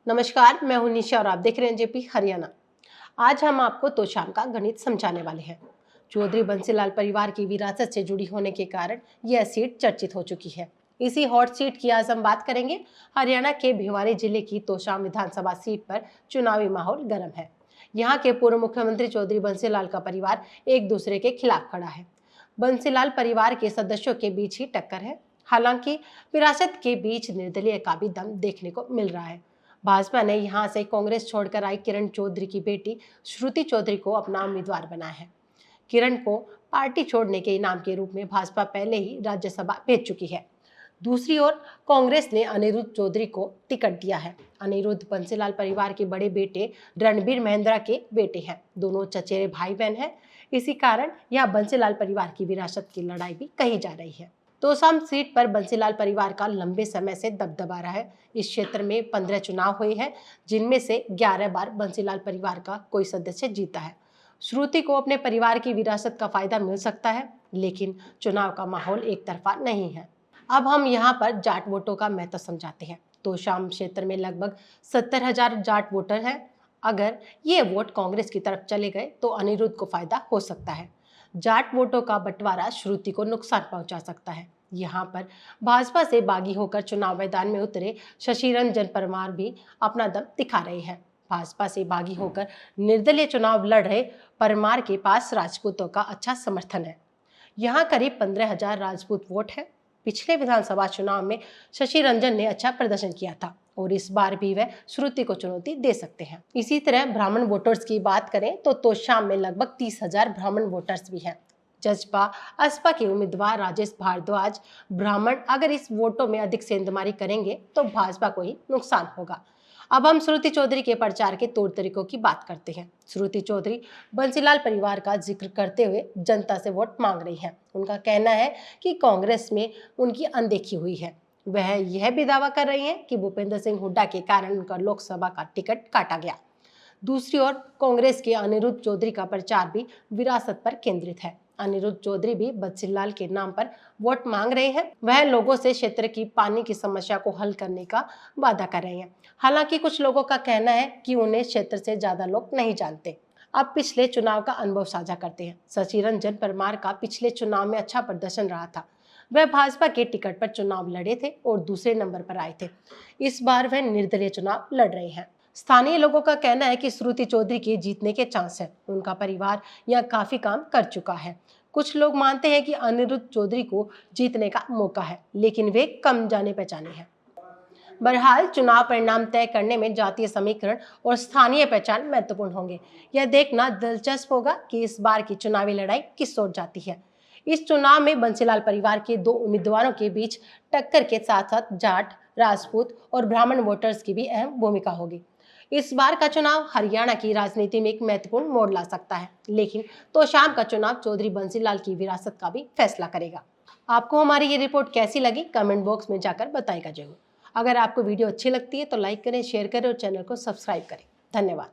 नमस्कार, मैं हूं निशा और आप देख रहे हैं जेपी हरियाणा। आज हम आपको तोशाम का गणित समझाने वाले हैं। चौधरी बंसीलाल परिवार की विरासत से जुड़ी होने के कारण यह सीट चर्चित हो चुकी है। इसी हॉट सीट की आज हम बात करेंगे। हरियाणा के भिवानी जिले की तोशाम विधानसभा सीट पर चुनावी माहौल गर्म है। यहाँ के पूर्व मुख्यमंत्री चौधरी बंसीलाल का परिवार एक दूसरे के खिलाफ खड़ा है। बंसीलाल परिवार के सदस्यों के बीच ही टक्कर है। हालांकि विरासत के बीच निर्दलीय का भी दम देखने को मिल रहा है। भाजपा ने यहां से कांग्रेस छोड़कर आई किरण चौधरी की बेटी श्रुति चौधरी को अपना उम्मीदवार बनाया है। किरण को पार्टी छोड़ने के इनाम के रूप में भाजपा पहले ही राज्यसभा भेज चुकी है। दूसरी ओर कांग्रेस ने अनिरुद्ध चौधरी को टिकट दिया है। अनिरुद्ध बंसीलाल परिवार के बड़े बेटे रणबीर महेंद्रा के बेटे हैं। दोनों चचेरे भाई बहन हैं। इसी कारण यह बंसीलाल परिवार की विरासत की लड़ाई भी कही जा रही है। तोशाम सीट पर बंसीलाल परिवार का लंबे समय से दबदबा रहा है। इस क्षेत्र में 15 चुनाव हुए हैं, जिनमें से 11 बार बंसीलाल परिवार का कोई सदस्य जीता है। श्रुति को अपने परिवार की विरासत का फायदा मिल सकता है, लेकिन चुनाव का माहौल एक तरफा नहीं है। अब हम यहाँ पर जाट वोटों का महत्व समझाते हैं। तोशाम क्षेत्र में लगभग 70,000 जाट वोटर हैं। अगर ये वोट कांग्रेस की तरफ चले गए तो अनिरुद्ध को फायदा हो सकता है। जाट वोटों का बंटवारा श्रुति को नुकसान पहुंचा सकता है। यहाँ पर भाजपा से बागी होकर चुनाव मैदान में उतरे शशि रंजन परमार भी अपना दम दिखा रहे हैं। भाजपा से बागी होकर निर्दलीय चुनाव लड़ रहे परमार के पास राजपूतों का अच्छा समर्थन है। यहाँ करीब 15,000 राजपूत वोट है। पिछले विधानसभा चुनाव में शशि रंजन ने अच्छा प्रदर्शन किया था और इस बार भी वह श्रुति को चुनौती दे सकते हैं। इसी तरह ब्राह्मण वोटर्स की बात करें तो तोशाम में लगभग 30,000 ब्राह्मण वोटर्स भी हैं। जसपा असपा के उम्मीदवार राजेश भारद्वाज ब्राह्मण अगर इस वोटों में अधिक सेंधमारी करेंगे तो भाजपा को ही नुकसान होगा। अब हम श्रुति चौधरी के प्रचार के तौर तरीकों की बात करते हैं। श्रुति चौधरी बंसीलाल परिवार का जिक्र करते हुए जनता से वोट मांग रही हैं। उनका कहना है कि कांग्रेस में उनकी अनदेखी हुई है। वह यह भी दावा कर रही हैं कि भूपेंद्र सिंह हुड्डा के कारण उनका लोकसभा का टिकट काटा गया। दूसरी ओर कांग्रेस के अनिरुद्ध चौधरी का प्रचार भी विरासत पर केंद्रित है। अनिरुद्ध चौधरी भी बंसीलाल के नाम पर वोट मांग रहे हैं। वह लोगों से क्षेत्र की पानी की समस्या को हल करने का वादा कर रहे हैं। हालांकि कुछ लोगों का कहना है कि उन्हें क्षेत्र से ज्यादा लोग नहीं जानते। अब पिछले चुनाव का अनुभव साझा करते हैं। शशि रंजन परमार का पिछले चुनाव में अच्छा प्रदर्शन रहा था। वह भाजपा के टिकट पर चुनाव लड़े थे और दूसरे नंबर पर आए थे। इस बार वह निर्दलीय चुनाव लड़ रहे हैं। स्थानीय लोगों का कहना है कि श्रुति चौधरी के जीतने के चांस है। उनका परिवार यह काफी काम कर चुका है। कुछ लोग मानते हैं कि अनिरुद्ध चौधरी को जीतने का मौका है, लेकिन वे कम जाने पहचाने हैं। बहरहाल चुनाव परिणाम तय करने में जातीय समीकरण और स्थानीय पहचान महत्वपूर्ण होंगे। यह देखना दिलचस्प होगा कि इस बार की चुनावी लड़ाई किस ओर जाती है। इस चुनाव में बंसीलाल परिवार के 2 उम्मीदवारों के बीच टक्कर के साथ साथ जाट, राजपूत और ब्राह्मण वोटर्स की भी अहम भूमिका होगी। इस बार का चुनाव हरियाणा की राजनीति में एक महत्वपूर्ण मोड़ ला सकता है, लेकिन तोशाम का चुनाव चौधरी बंसीलाल की विरासत का भी फैसला करेगा। आपको हमारी ये रिपोर्ट कैसी लगी कमेंट बॉक्स में जाकर बताएगा जरूर। अगर आपको वीडियो अच्छी लगती है तो लाइक करें, शेयर करें और चैनल को सब्सक्राइब करें। धन्यवाद।